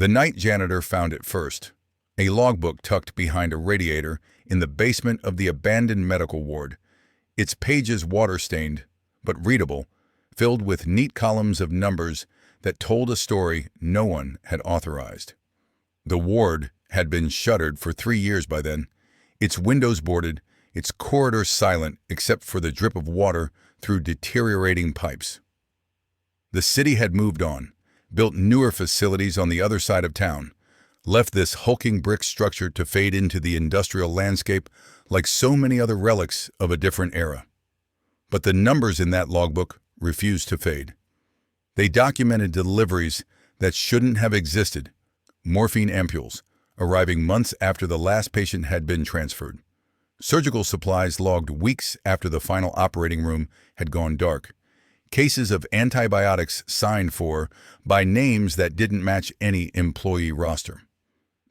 The night janitor found it first, a logbook tucked behind a radiator in the basement of the abandoned medical ward, its pages water-stained, but readable, filled with neat columns of numbers that told a story no one had authorized. The ward had been shuttered for 3 years by then, its windows boarded, its corridors silent except for the drip of water through deteriorating pipes. The city had moved on, built newer facilities on the other side of town, left this hulking brick structure to fade into the industrial landscape like so many other relics of a different era. But the numbers in that logbook refused to fade. They documented deliveries that shouldn't have existed, morphine ampules, arriving months after the last patient had been transferred. Surgical supplies logged weeks after the final operating room had gone dark. Cases of antibiotics signed for by names that didn't match any employee roster.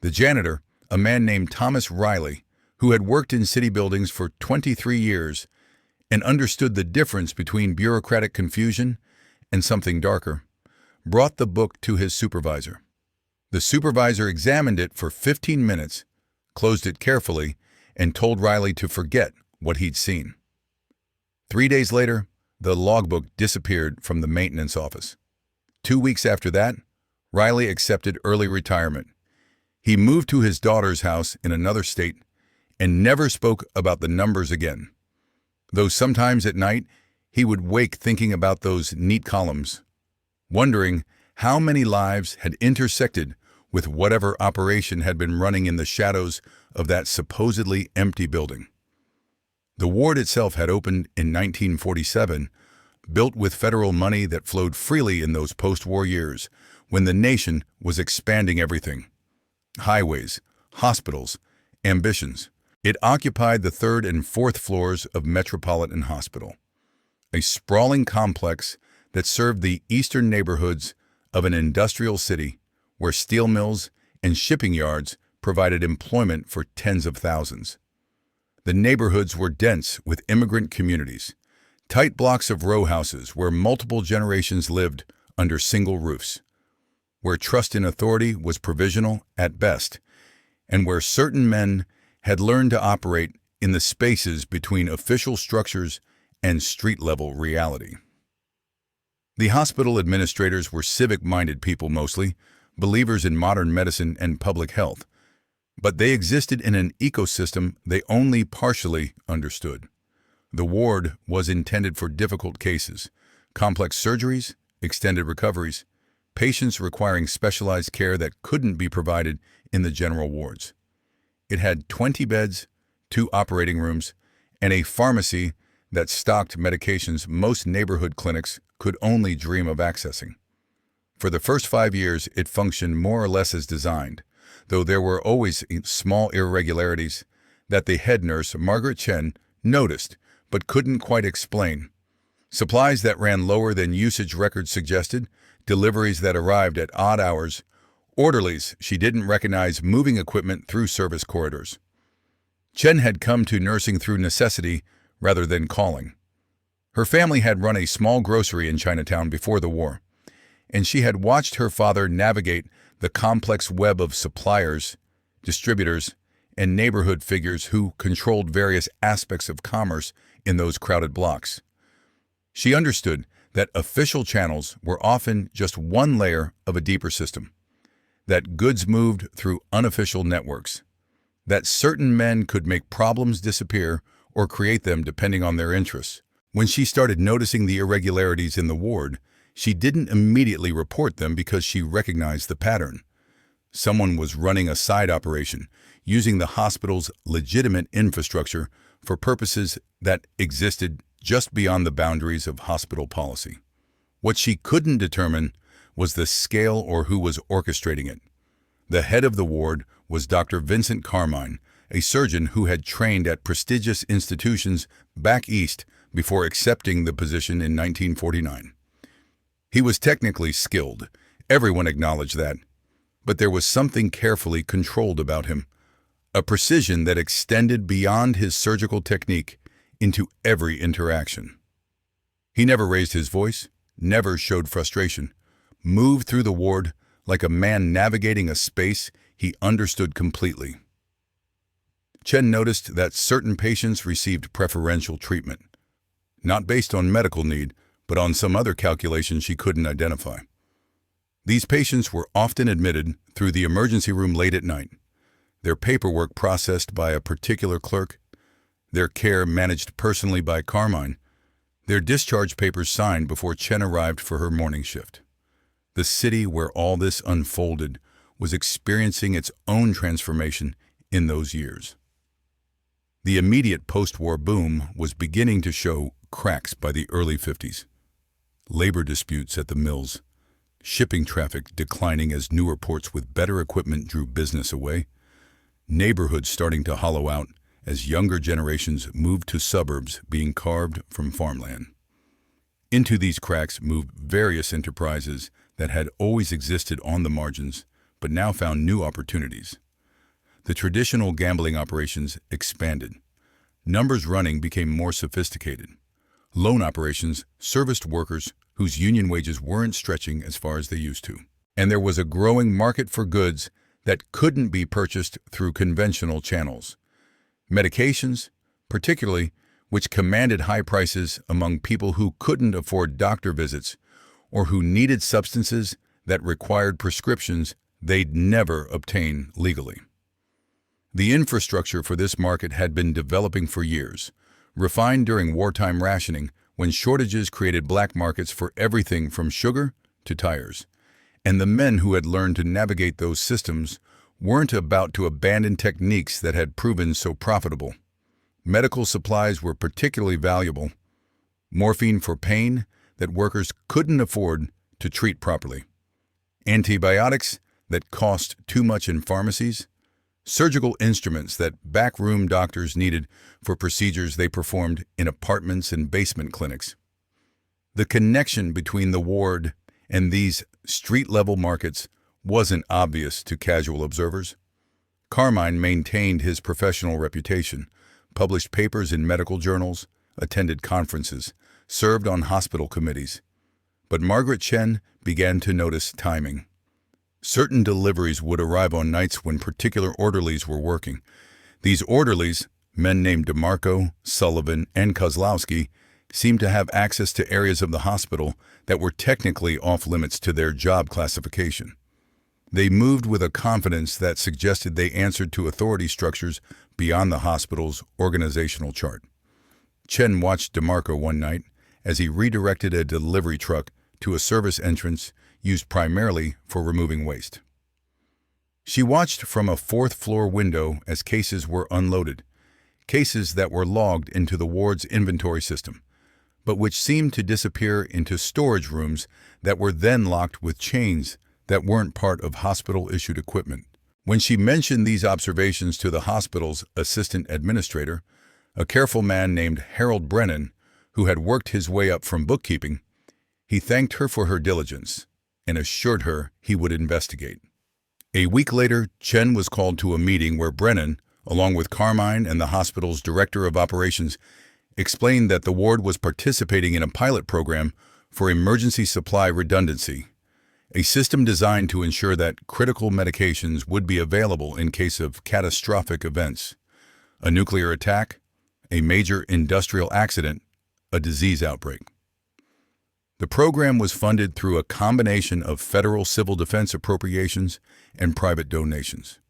The janitor, a man named Thomas Riley, who had worked in city buildings for 23 years and understood the difference between bureaucratic confusion and something darker, brought the book to his supervisor. The supervisor examined it for 15 minutes, closed it carefully, and told Riley to forget what he'd seen. 3 days later, the logbook disappeared from the maintenance office. 2 weeks after that, Riley accepted early retirement. He moved to his daughter's house in another state and never spoke about the numbers again. Though sometimes at night, he would wake thinking about those neat columns, wondering how many lives had intersected with whatever operation had been running in the shadows of that supposedly empty building. The ward itself had opened in 1947, built with federal money that flowed freely in those post-war years when the nation was expanding everything. Highways, hospitals, ambitions. It occupied the 3rd and 4th floors of Metropolitan Hospital, a sprawling complex that served the eastern neighborhoods of an industrial city where steel mills and shipping yards provided employment for tens of thousands. The neighborhoods were dense with immigrant communities, tight blocks of row houses where multiple generations lived under single roofs, where trust in authority was provisional at best, and where certain men had learned to operate in the spaces between official structures and street-level reality. The hospital administrators were civic-minded people mostly, believers in modern medicine and public health, but they existed in an ecosystem they only partially understood. The ward was intended for difficult cases, complex surgeries, extended recoveries, patients requiring specialized care that couldn't be provided in the general wards. It had 20 beds, 2 operating rooms, and a pharmacy that stocked medications most neighborhood clinics could only dream of accessing. For the first 5 years, it functioned more or less as designed, though there were always small irregularities that the head nurse, Margaret Chen, noticed but couldn't quite explain. Supplies that ran lower than usage records suggested, deliveries that arrived at odd hours, orderlies she didn't recognize moving equipment through service corridors. Chen had come to nursing through necessity rather than calling. Her family had run a small grocery in Chinatown before the war, and she had watched her father navigate the complex web of suppliers, distributors, and neighborhood figures who controlled various aspects of commerce in those crowded blocks. She understood that official channels were often just one layer of a deeper system, that goods moved through unofficial networks, that certain men could make problems disappear or create them depending on their interests. When she started noticing the irregularities in the ward, she didn't immediately report them because she recognized the pattern. Someone was running a side operation, using the hospital's legitimate infrastructure for purposes that existed just beyond the boundaries of hospital policy. What she couldn't determine was the scale or who was orchestrating it. The head of the ward was Dr. Vincent Carmine, a surgeon who had trained at prestigious institutions back east before accepting the position in 1949. He was technically skilled, everyone acknowledged that, but there was something carefully controlled about him, a precision that extended beyond his surgical technique into every interaction. He never raised his voice, never showed frustration, moved through the ward like a man navigating a space he understood completely. Chen noticed that certain patients received preferential treatment, not based on medical need, but on some other calculation she couldn't identify. These patients were often admitted through the emergency room late at night, their paperwork processed by a particular clerk, their care managed personally by Carmine, their discharge papers signed before Chen arrived for her morning shift. The city where all this unfolded was experiencing its own transformation in those years. The immediate post-war boom was beginning to show cracks by the early 50s. Labor disputes at the mills, shipping traffic declining as newer ports with better equipment drew business away, neighborhoods starting to hollow out as younger generations moved to suburbs being carved from farmland. Into these cracks moved various enterprises that had always existed on the margins but now found new opportunities. The traditional gambling operations expanded. Numbers running became more sophisticated. Loan operations serviced workers whose union wages weren't stretching as far as they used to. And there was a growing market for goods that couldn't be purchased through conventional channels. Medications, particularly, which commanded high prices among people who couldn't afford doctor visits or who needed substances that required prescriptions they'd never obtain legally. The infrastructure for this market had been developing for years, refined during wartime rationing when shortages created black markets for everything from sugar to tires. And the men who had learned to navigate those systems weren't about to abandon techniques that had proven so profitable. Medical supplies were particularly valuable. Morphine for pain that workers couldn't afford to treat properly. Antibiotics that cost too much in pharmacies. Surgical instruments that backroom doctors needed for procedures they performed in apartments and basement clinics. The connection between the ward and these street-level markets wasn't obvious to casual observers. Carmine maintained his professional reputation, published papers in medical journals, attended conferences, served on hospital committees. But Margaret Chen began to notice timing. Certain deliveries would arrive on nights when particular orderlies were working. These orderlies, men named DeMarco, Sullivan, and Kozlowski, seemed to have access to areas of the hospital that were technically off-limits to their job classification. They moved with a confidence that suggested they answered to authority structures beyond the hospital's organizational chart. Chen watched DeMarco one night as he redirected a delivery truck to a service entrance used primarily for removing waste. She watched from a fourth-floor window as cases were unloaded, cases that were logged into the ward's inventory system, but which seemed to disappear into storage rooms that were then locked with chains that weren't part of hospital-issued equipment. When she mentioned these observations to the hospital's assistant administrator, a careful man named Harold Brennan, who had worked his way up from bookkeeping, he thanked her for her diligence and assured her he would investigate. A week later, Chen was called to a meeting where Brennan, along with Carmine and the hospital's director of operations, explained that the ward was participating in a pilot program for emergency supply redundancy, a system designed to ensure that critical medications would be available in case of catastrophic events, a nuclear attack, a major industrial accident, a disease outbreak. The program was funded through a combination of federal civil defense appropriations and private donations.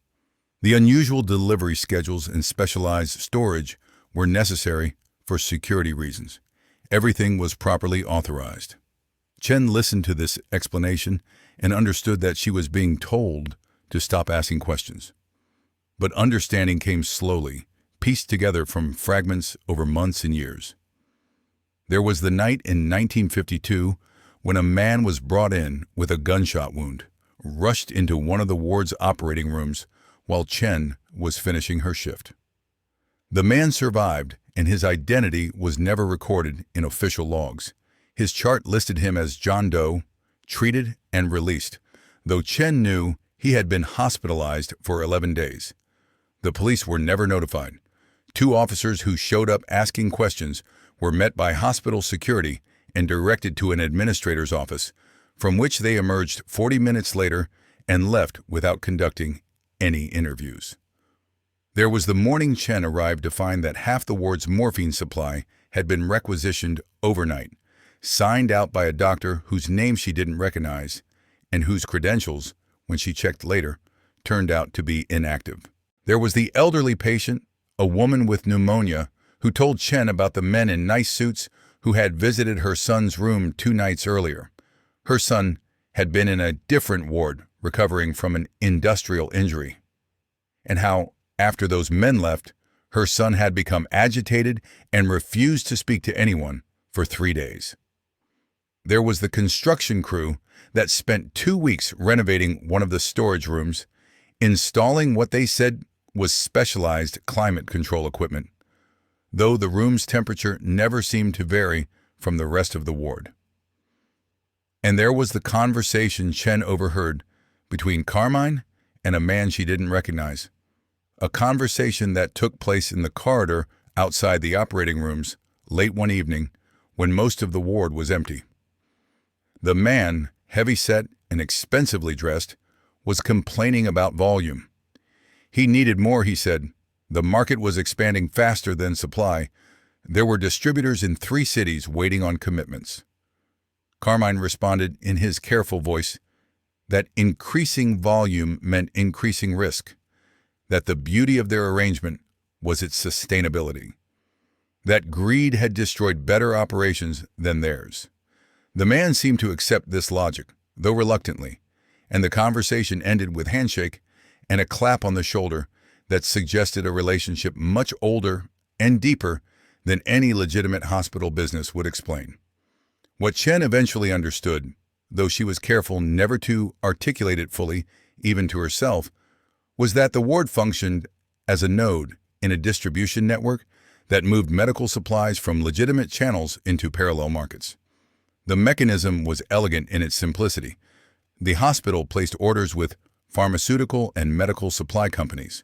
The unusual delivery schedules and specialized storage were necessary for security reasons. Everything was properly authorized. Chen listened to this explanation and understood that she was being told to stop asking questions. But understanding came slowly, pieced together from fragments over months and years. There was the night in 1952 when a man was brought in with a gunshot wound, rushed into one of the ward's operating rooms while Chen was finishing her shift. The man survived, and his identity was never recorded in official logs. His chart listed him as John Doe, treated and released, though Chen knew he had been hospitalized for 11 days. The police were never notified. Two officers who showed up asking questions were met by hospital security and directed to an administrator's office, from which they emerged 40 minutes later and left without conducting any interviews. There was the morning Chen arrived to find that half the ward's morphine supply had been requisitioned overnight, signed out by a doctor whose name she didn't recognize and whose credentials, when she checked later, turned out to be inactive. There was the elderly patient, a woman with pneumonia, who told Chen about the men in nice suits who had visited her son's room 2 nights earlier. Her son had been in a different ward recovering from an industrial injury, and how, after those men left, her son had become agitated and refused to speak to anyone for 3 days. There was the construction crew that spent 2 weeks renovating one of the storage rooms, installing what they said was specialized climate control equipment, though the room's temperature never seemed to vary from the rest of the ward. And there was the conversation Chen overheard between Carmine and a man she didn't recognize, a conversation that took place in the corridor outside the operating rooms late one evening when most of the ward was empty. The man, heavy-set and expensively dressed, was complaining about volume. He needed more, he said. The market was expanding faster than supply. There were distributors in 3 cities waiting on commitments. Carmine responded in his careful voice that increasing volume meant increasing risk, that the beauty of their arrangement was its sustainability, that greed had destroyed better operations than theirs. The man seemed to accept this logic, though reluctantly, and the conversation ended with handshake and a clap on the shoulder that suggested a relationship much older and deeper than any legitimate hospital business would explain. What Chen eventually understood, though she was careful never to articulate it fully, even to herself, was that the ward functioned as a node in a distribution network that moved medical supplies from legitimate channels into parallel markets. The mechanism was elegant in its simplicity. The hospital placed orders with pharmaceutical and medical supply companies,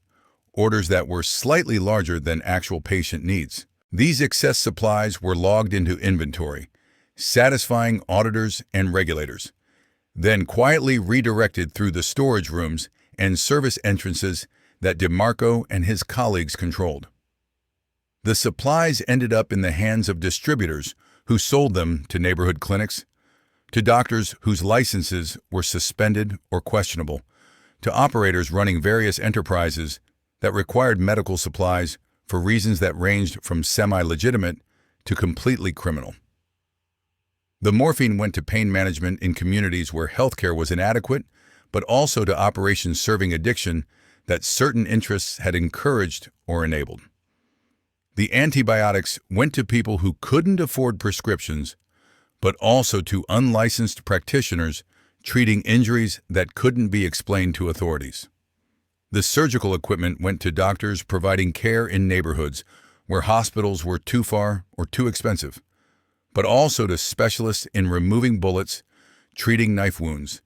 orders that were slightly larger than actual patient needs. These excess supplies were logged into inventory, satisfying auditors and regulators, then quietly redirected through the storage rooms and service entrances that DeMarco and his colleagues controlled. The supplies ended up in the hands of distributors who sold them to neighborhood clinics, to doctors whose licenses were suspended or questionable, to operators running various enterprises that required medical supplies for reasons that ranged from semi-legitimate to completely criminal. The morphine went to pain management in communities where healthcare was inadequate, but also to operations serving addiction that certain interests had encouraged or enabled. The antibiotics went to people who couldn't afford prescriptions, but also to unlicensed practitioners treating injuries that couldn't be explained to authorities. The surgical equipment went to doctors providing care in neighborhoods where hospitals were too far or too expensive, but also to specialists in removing bullets, treating knife wounds,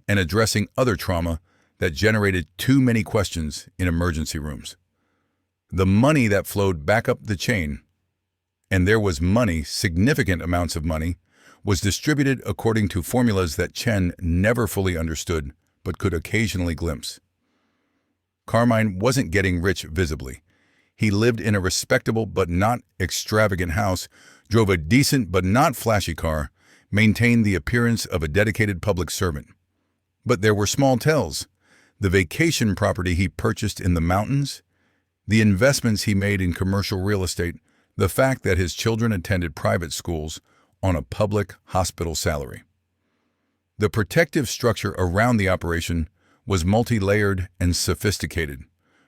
and addressing other trauma that generated too many questions in emergency rooms. The money that flowed back up the chain, and there was money, significant amounts of money, was distributed according to formulas that Chen never fully understood but could occasionally glimpse. Carmine wasn't getting rich visibly. He lived in a respectable but not extravagant house, drove a decent but not flashy car, maintained the appearance of a dedicated public servant. But there were small tells: the vacation property he purchased in the mountains, the investments he made in commercial real estate, the fact that his children attended private schools on a public hospital salary. The protective structure around the operation was multi-layered and sophisticated,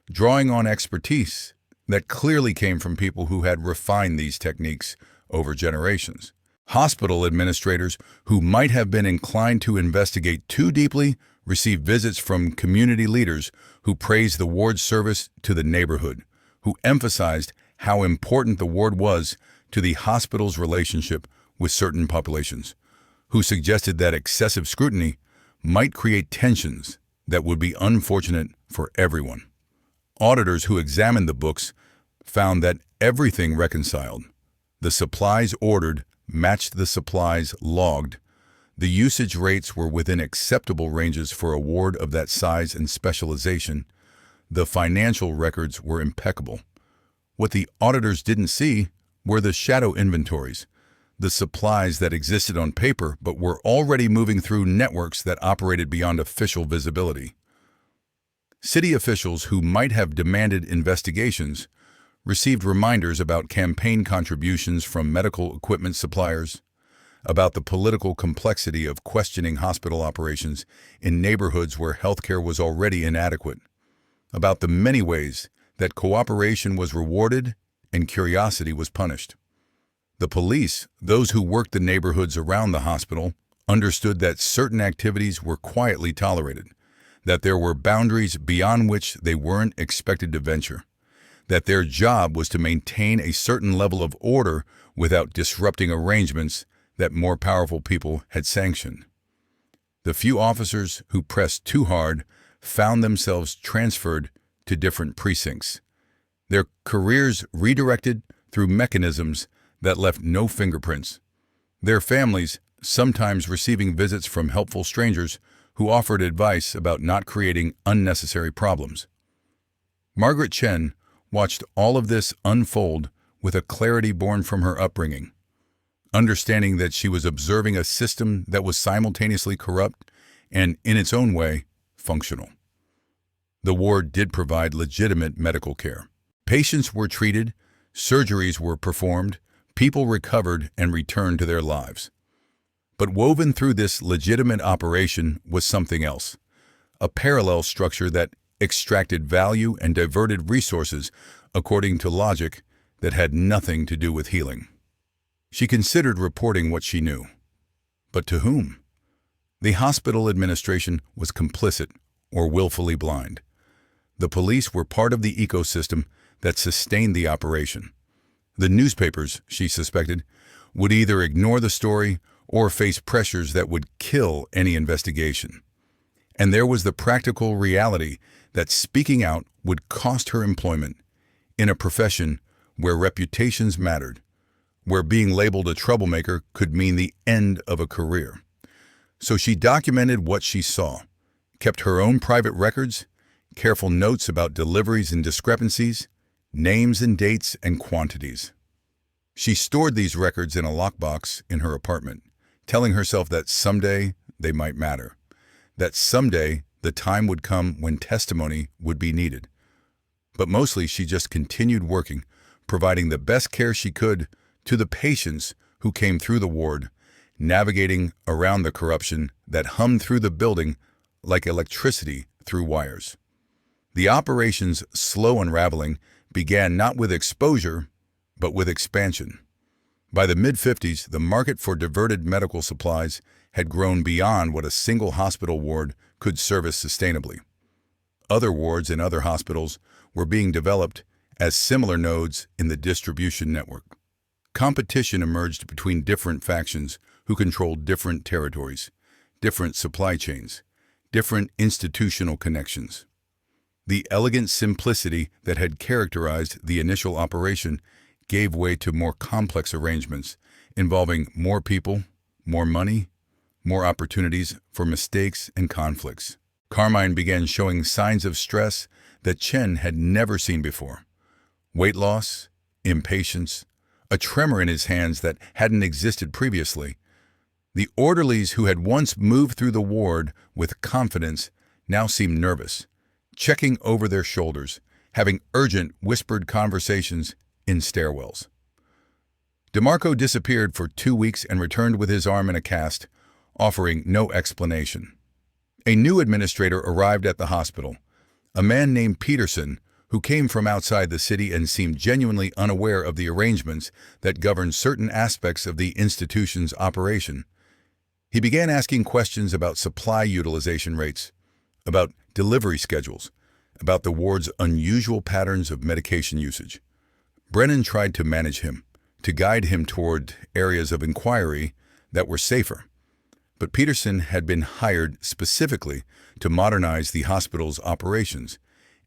drawing on expertise that clearly came from people who had refined these techniques over generations. Hospital administrators who might have been inclined to investigate too deeply received visits from community leaders who praised the ward's service to the neighborhood, who emphasized how important the ward was to the hospital's relationship with certain populations, who suggested that excessive scrutiny might create tensions that would be unfortunate for everyone. Auditors who examined the books found that everything reconciled. The supplies ordered matched the supplies logged. The usage rates were within acceptable ranges for a ward of that size and specialization. The financial records were impeccable. What the auditors didn't see were the shadow inventories, the supplies that existed on paper but were already moving through networks that operated beyond official visibility. City officials who might have demanded investigations received reminders about campaign contributions from medical equipment suppliers, about the political complexity of questioning hospital operations in neighborhoods where healthcare was already inadequate, about the many ways that cooperation was rewarded and curiosity was punished. The police, those who worked the neighborhoods around the hospital, understood that certain activities were quietly tolerated, that there were boundaries beyond which they weren't expected to venture, that their job was to maintain a certain level of order without disrupting arrangements that more powerful people had sanctioned. The few officers who pressed too hard found themselves transferred to different precincts, their careers redirected through mechanisms that left no fingerprints, their families sometimes receiving visits from helpful strangers who offered advice about not creating unnecessary problems. Margaret Chen watched all of this unfold with a clarity born from her upbringing, understanding that she was observing a system that was simultaneously corrupt and, in its own way, functional. The ward did provide legitimate medical care. Patients were treated, surgeries were performed, people recovered and returned to their lives. But woven through this legitimate operation was something else, a parallel structure that extracted value and diverted resources according to logic that had nothing to do with healing. She considered reporting what she knew. But to whom? The hospital administration was complicit or willfully blind. The police were part of the ecosystem that sustained the operation. The newspapers, she suspected, would either ignore the story or face pressures that would kill any investigation. And there was the practical reality that speaking out would cost her employment in a profession where reputations mattered, where being labeled a troublemaker could mean the end of a career. So she documented what she saw, kept her own private records, careful notes about deliveries and discrepancies, names and dates and quantities. She stored these records in a lockbox in her apartment, telling herself that someday they might matter, that someday the time would come when testimony would be needed. But mostly she just continued working, providing the best care she could to the patients who came through the ward, navigating around the corruption that hummed through the building like electricity through wires. The operation's slow unraveling began not with exposure, but with expansion. By the mid-50s, the market for diverted medical supplies had grown beyond what a single hospital ward could service sustainably. Other wards in other hospitals were being developed as similar nodes in the distribution network. Competition emerged between different factions who controlled different territories, different supply chains, different institutional connections. The elegant simplicity that had characterized the initial operation gave way to more complex arrangements involving more people, more money, more opportunities for mistakes and conflicts. Carmine began showing signs of stress that Chen had never seen before. Weight loss, impatience, a tremor in his hands that hadn't existed previously. The orderlies who had once moved through the ward with confidence now seemed nervous, checking over their shoulders, having urgent, whispered conversations in stairwells. DeMarco disappeared for 2 weeks and returned with his arm in a cast, offering no explanation. A new administrator arrived at the hospital, a man named Peterson, who came from outside the city and seemed genuinely unaware of the arrangements that governed certain aspects of the institution's operation. He began asking questions about supply utilization rates, about delivery schedules, about the ward's unusual patterns of medication usage. Brennan tried to manage him, to guide him toward areas of inquiry that were safer. But Peterson had been hired specifically to modernize the hospital's operations,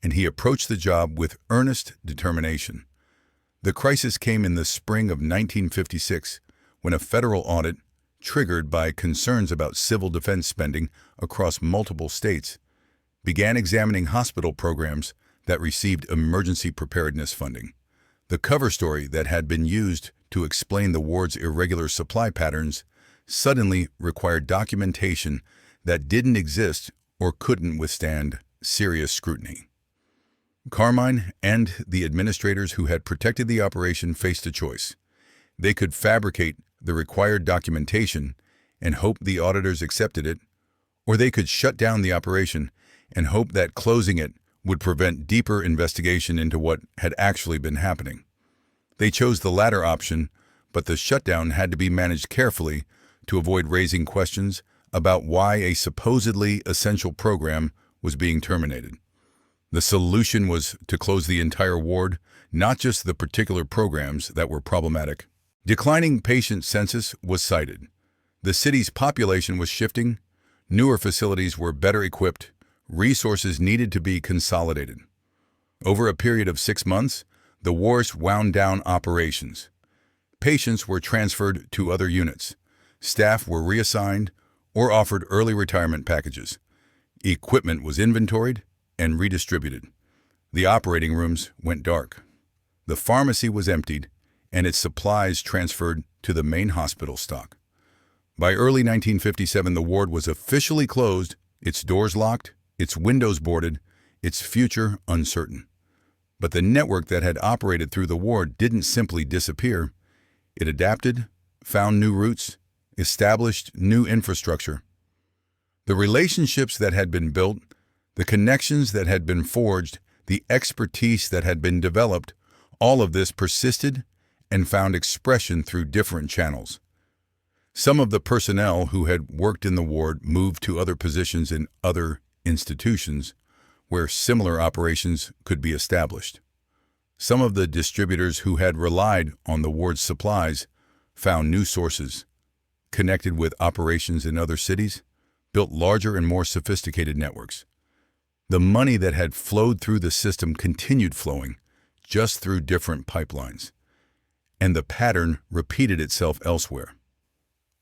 and he approached the job with earnest determination. The crisis came in the spring of 1956, when a federal audit, triggered by concerns about civil defense spending across multiple states, began examining hospital programs that received emergency preparedness funding. The cover story that had been used to explain the ward's irregular supply patterns suddenly required documentation that didn't exist or couldn't withstand serious scrutiny. Carmine and the administrators who had protected the operation faced a choice. They could fabricate the required documentation and hope the auditors accepted it, or they could shut down the operation and hope that closing it would prevent deeper investigation into what had actually been happening. They chose the latter option, but the shutdown had to be managed carefully to avoid raising questions about why a supposedly essential program was being terminated. The solution was to close the entire ward, not just the particular programs that were problematic. Declining patient census was cited. The city's population was shifting, newer facilities were better equipped, resources needed to be consolidated. Over a period of 6 months, the wards wound down operations. Patients were transferred to other units. Staff were reassigned or offered early retirement packages. Equipment was inventoried and redistributed. The operating rooms went dark. The pharmacy was emptied and its supplies transferred to the main hospital stock. By early 1957, the ward was officially closed, its doors locked, its windows boarded, its future uncertain. But the network that had operated through the ward didn't simply disappear. It adapted, found new routes, established new infrastructure. The relationships that had been built, the connections that had been forged, the expertise that had been developed, all of this persisted and found expression through different channels. Some of the personnel who had worked in the ward moved to other positions in other institutions where similar operations could be established. Some of the distributors who had relied on the ward's supplies found new sources, connected with operations in other cities, built larger and more sophisticated networks. The money that had flowed through the system continued flowing, just through different pipelines. And the pattern repeated itself elsewhere.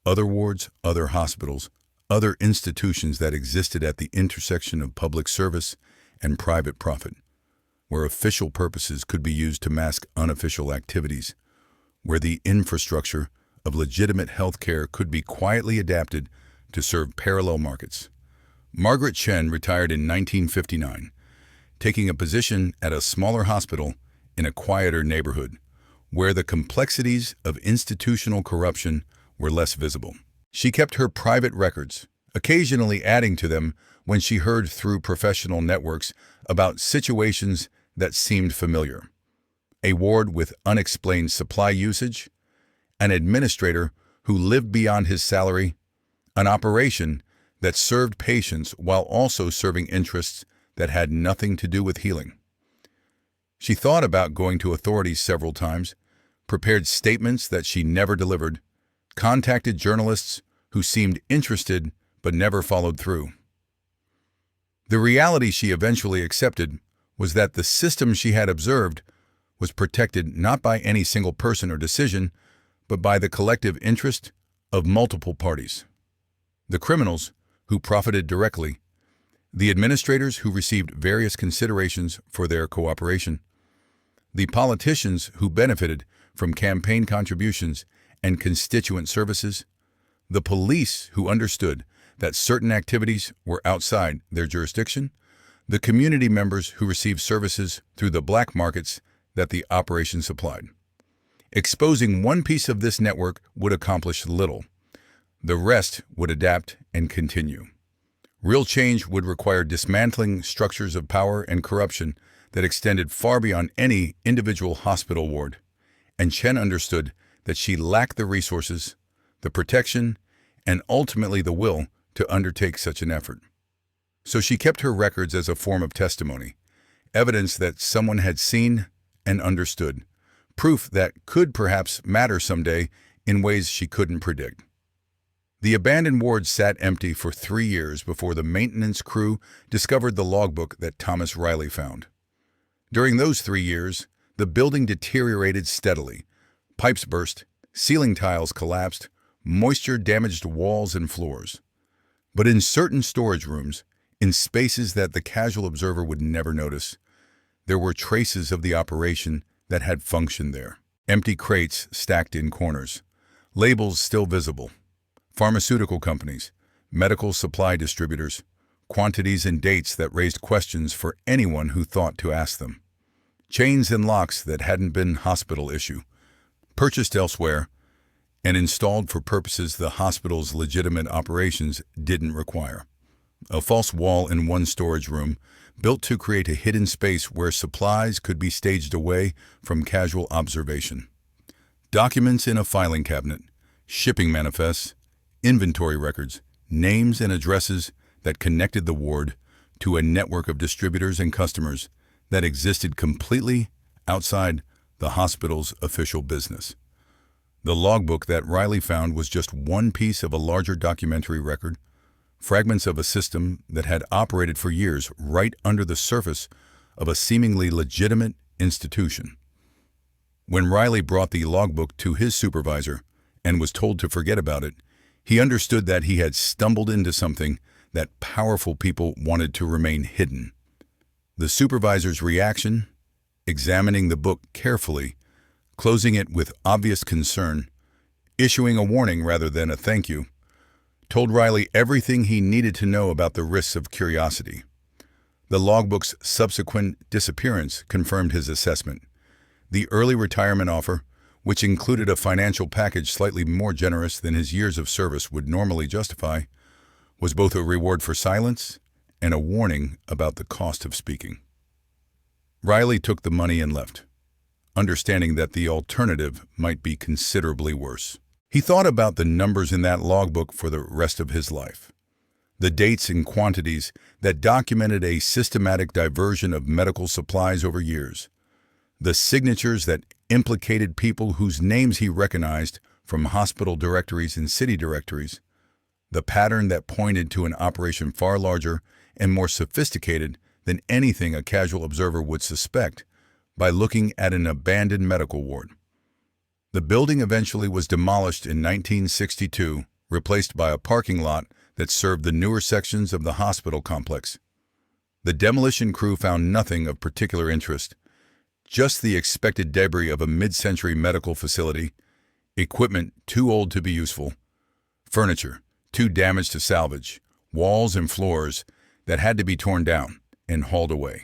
Other wards, other hospitals, other institutions that existed at the intersection of public service and private profit, where official purposes could be used to mask unofficial activities, where the infrastructure of legitimate healthcare could be quietly adapted to serve parallel markets. Margaret Chen retired in 1959, taking a position at a smaller hospital in a quieter neighborhood, where the complexities of institutional corruption were less visible. She kept her private records, occasionally adding to them when she heard through professional networks about situations that seemed familiar. A ward with unexplained supply usage, an administrator who lived beyond his salary, an operation that served patients while also serving interests that had nothing to do with healing. She thought about going to authorities several times, prepared statements that she never delivered, contacted journalists who seemed interested but never followed through. The reality she eventually accepted was that the system she had observed was protected not by any single person or decision, but by the collective interest of multiple parties. The criminals who profited directly, the administrators who received various considerations for their cooperation, the politicians who benefited from campaign contributions and constituent services, the police who understood that certain activities were outside their jurisdiction, the community members who received services through the black markets that the operation supplied. Exposing one piece of this network would accomplish little. The rest would adapt and continue. Real change would require dismantling structures of power and corruption that extended far beyond any individual hospital ward, and Chen understood that she lacked the resources, the protection, and ultimately the will to undertake such an effort. So she kept her records as a form of testimony, evidence that someone had seen and understood, proof that could perhaps matter someday in ways she couldn't predict. The abandoned ward sat empty for 3 years before the maintenance crew discovered the logbook that Thomas Riley found. During those 3 years, the building deteriorated steadily. Pipes burst, ceiling tiles collapsed, moisture-damaged walls and floors. But in certain storage rooms, in spaces that the casual observer would never notice, there were traces of the operation that had functioned there. Empty crates stacked in corners, labels still visible, pharmaceutical companies, medical supply distributors, quantities and dates that raised questions for anyone who thought to ask them. Chains and locks that hadn't been hospital issue, purchased elsewhere, and installed for purposes the hospital's legitimate operations didn't require. A false wall in one storage room, built to create a hidden space where supplies could be staged away from casual observation. Documents in a filing cabinet, shipping manifests, inventory records, names and addresses that connected the ward to a network of distributors and customers that existed completely outside the hospital's official business. The logbook that Riley found was just one piece of a larger documentary record, fragments of a system that had operated for years right under the surface of a seemingly legitimate institution. When Riley brought the logbook to his supervisor and was told to forget about it, he understood that he had stumbled into something that powerful people wanted to remain hidden. The supervisor's reaction, examining the book carefully, closing it with obvious concern, issuing a warning rather than a thank you, told Riley everything he needed to know about the risks of curiosity. The logbook's subsequent disappearance confirmed his assessment. The early retirement offer, which included a financial package slightly more generous than his years of service would normally justify, was both a reward for silence and a warning about the cost of speaking. Riley took the money and left, understanding that the alternative might be considerably worse. He thought about the numbers in that logbook for the rest of his life, the dates and quantities that documented a systematic diversion of medical supplies over years, the signatures that implicated people whose names he recognized from hospital directories and city directories, the pattern that pointed to an operation far larger and more sophisticated than anything a casual observer would suspect by looking at an abandoned medical ward. The building eventually was demolished in 1962, replaced by a parking lot that served the newer sections of the hospital complex. The demolition crew found nothing of particular interest, just the expected debris of a mid-century medical facility, equipment too old to be useful, furniture too damaged to salvage, walls and floors that had to be torn down and hauled away.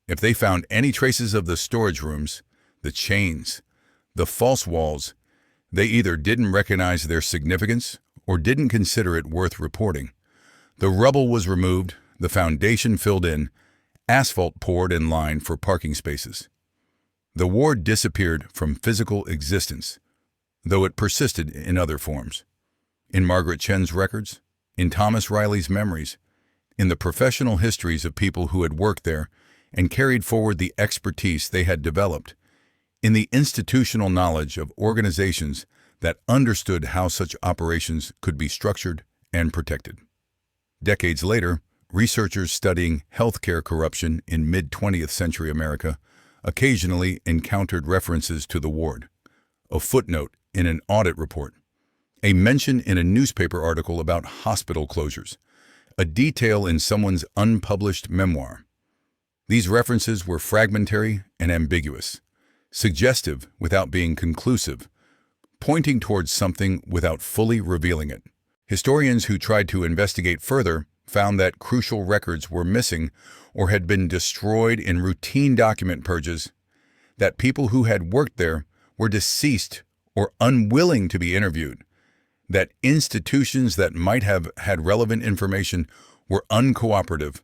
If they found any traces of the storage rooms, the chains, the false walls, they either didn't recognize their significance or didn't consider it worth reporting. The rubble was removed, the foundation filled in, asphalt poured in line for parking spaces. The ward disappeared from physical existence, though it persisted in other forms. In Margaret Chen's records, in Thomas Riley's memories, in the professional histories of people who had worked there and carried forward the expertise they had developed, in the institutional knowledge of organizations that understood how such operations could be structured and protected. Decades later, researchers studying healthcare corruption in mid-20th century America occasionally encountered references to the ward, a footnote in an audit report, a mention in a newspaper article about hospital closures, a detail in someone's unpublished memoir. These references were fragmentary and ambiguous, suggestive without being conclusive, pointing towards something without fully revealing it. Historians who tried to investigate further found that crucial records were missing or had been destroyed in routine document purges, that people who had worked there were deceased or unwilling to be interviewed, that institutions that might have had relevant information were uncooperative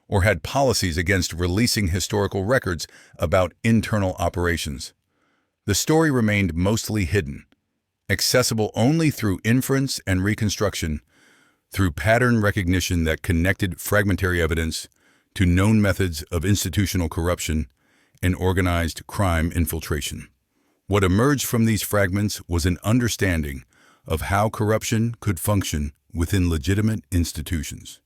or had policies against releasing historical records about internal operations. The story remained mostly hidden, accessible only through inference and reconstruction, through pattern recognition that connected fragmentary evidence to known methods of institutional corruption and organized crime infiltration. What emerged from these fragments was an understanding of how corruption could function within legitimate institutions,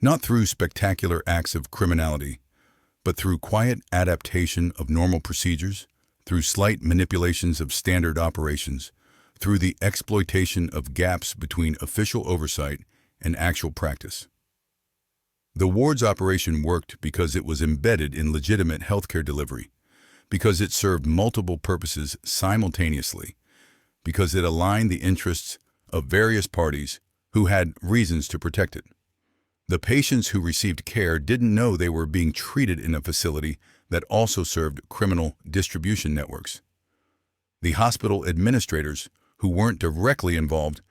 not through spectacular acts of criminality, but through quiet adaptation of normal procedures, through slight manipulations of standard operations, through the exploitation of gaps between official oversight and actual practice. The ward's operation worked because it was embedded in legitimate healthcare delivery, because it served multiple purposes simultaneously, because it aligned the interests of various parties who had reasons to protect it. The patients who received care didn't know they were being treated in a facility that also served criminal distribution networks. The hospital administrators, who weren't directly involved,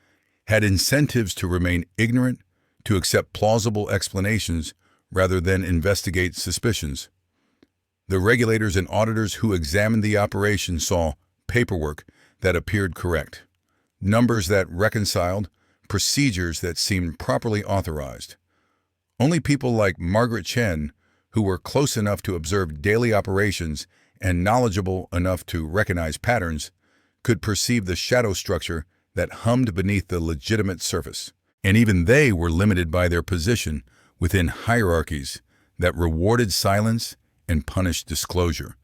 had incentives to remain ignorant, to accept plausible explanations rather than investigate suspicions. The regulators and auditors who examined the operation saw paperwork that appeared correct, numbers that reconciled, procedures that seemed properly authorized. Only people like Margaret Chen, who were close enough to observe daily operations and knowledgeable enough to recognize patterns, could perceive the shadow structure that hummed beneath the legitimate surface. And even they were limited by their position within hierarchies that rewarded silence and punished disclosure,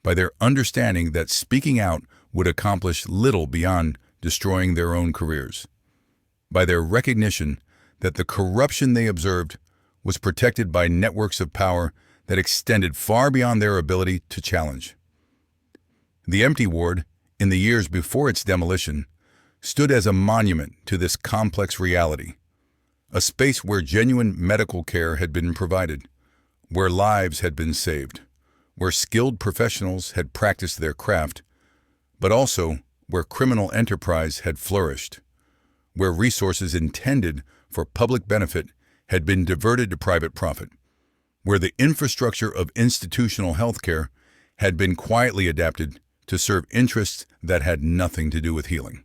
by their understanding that speaking out would accomplish little beyond destroying their own careers, by their recognition that the corruption they observed was protected by networks of power that extended far beyond their ability to challenge. The empty ward, in the years before its demolition, stood as a monument to this complex reality, a space where genuine medical care had been provided, where lives had been saved, where skilled professionals had practiced their craft, but also where criminal enterprise had flourished, where resources intended for public benefit had been diverted to private profit, where the infrastructure of institutional healthcare had been quietly adapted to serve interests that had nothing to do with healing.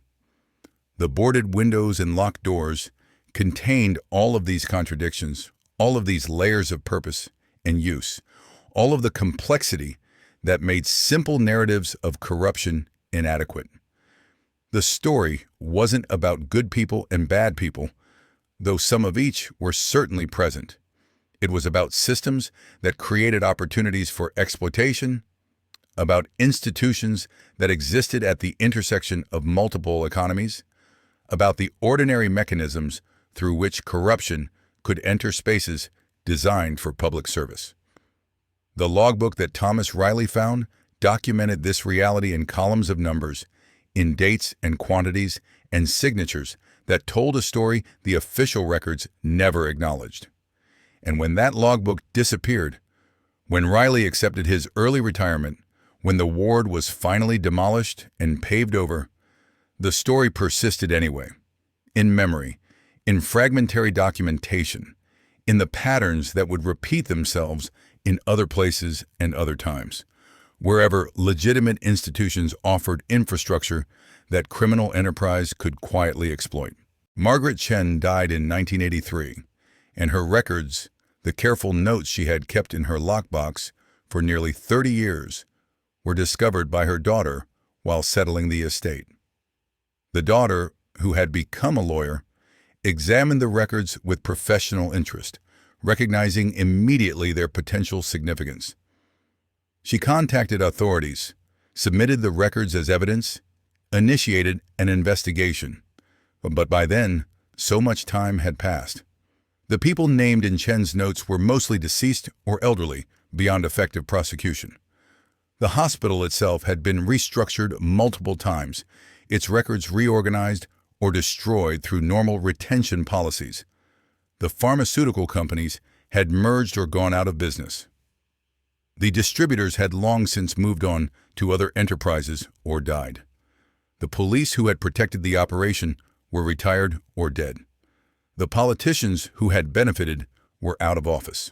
The boarded windows and locked doors contained all of these contradictions, all of these layers of purpose and use, all of the complexity that made simple narratives of corruption inadequate. The story wasn't about good people and bad people, though some of each were certainly present. It was about systems that created opportunities for exploitation, about institutions that existed at the intersection of multiple economies, about the ordinary mechanisms through which corruption could enter spaces designed for public service. The logbook that Thomas Riley found documented this reality in columns of numbers, in dates and quantities and signatures that told a story the official records never acknowledged. And when that logbook disappeared, when Riley accepted his early retirement, when the ward was finally demolished and paved over, the story persisted anyway, in memory, in fragmentary documentation, in the patterns that would repeat themselves in other places and other times, wherever legitimate institutions offered infrastructure that criminal enterprise could quietly exploit. Margaret Chen died in 1983, and her records, the careful notes she had kept in her lockbox for nearly 30 years, were discovered by her daughter while settling the estate. The daughter, who had become a lawyer, examined the records with professional interest, recognizing immediately their potential significance. She contacted authorities, submitted the records as evidence, initiated an investigation. But by then, so much time had passed. The people named in Chen's notes were mostly deceased or elderly, beyond effective prosecution. The hospital itself had been restructured multiple times, its records reorganized or destroyed through normal retention policies. The pharmaceutical companies had merged or gone out of business. The distributors had long since moved on to other enterprises or died. The police who had protected the operation were retired or dead. The politicians who had benefited were out of office.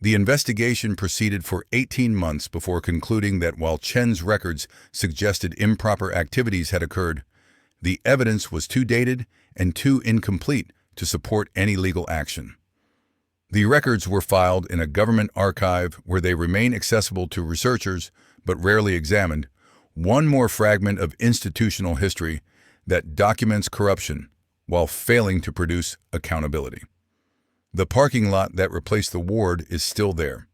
The investigation proceeded for 18 months before concluding that while Chen's records suggested improper activities had occurred, the evidence was too dated and too incomplete to support any legal action. The records were filed in a government archive where they remain accessible to researchers but rarely examined, one more fragment of institutional history that documents corruption while failing to produce accountability. The parking lot that replaced the ward is still there,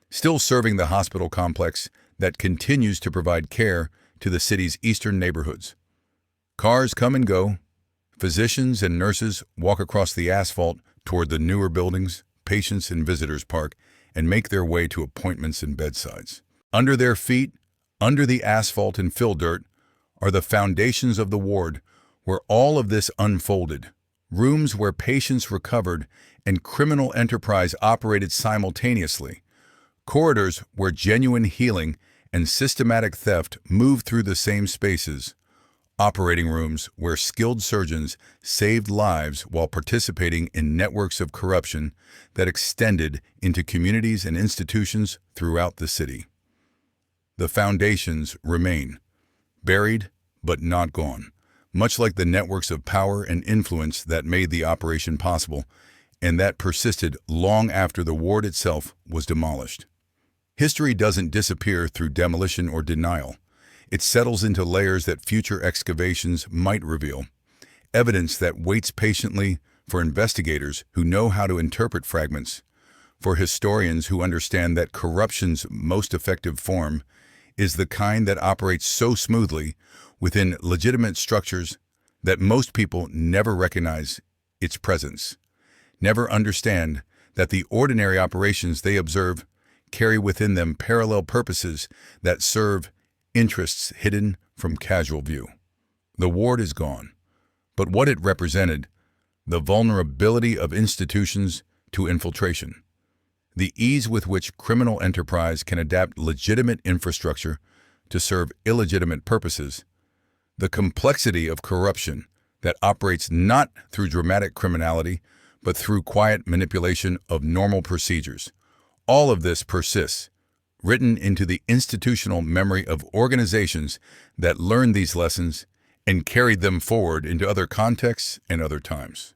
still serving the hospital complex that continues to provide care to the city's eastern neighborhoods. Cars come and go. Physicians and nurses walk across the asphalt toward the newer buildings, patients and visitors park, and make their way to appointments and bedsides. Under their feet, under the asphalt and fill dirt, are the foundations of the ward where all of this unfolded. Rooms where patients recovered and criminal enterprise operated simultaneously. Corridors where genuine healing and systematic theft moved through the same spaces. Operating rooms where skilled surgeons saved lives while participating in networks of corruption that extended into communities and institutions throughout the city. The foundations remain, buried but not gone, much like the networks of power and influence that made the operation possible and that persisted long after the ward itself was demolished. History doesn't disappear through demolition or denial. It settles into layers that future excavations might reveal, evidence that waits patiently for investigators who know how to interpret fragments, for historians who understand that corruption's most effective form is the kind that operates so smoothly within legitimate structures that most people never recognize its presence, never understand that the ordinary operations they observe carry within them parallel purposes that serve interests hidden from casual view. The ward is gone, but what it represented, the vulnerability of institutions to infiltration, the ease with which criminal enterprise can adapt legitimate infrastructure to serve illegitimate purposes, the complexity of corruption that operates not through dramatic criminality, but through quiet manipulation of normal procedures. All of this persists, written into the institutional memory of organizations that learned these lessons and carried them forward into other contexts and other times.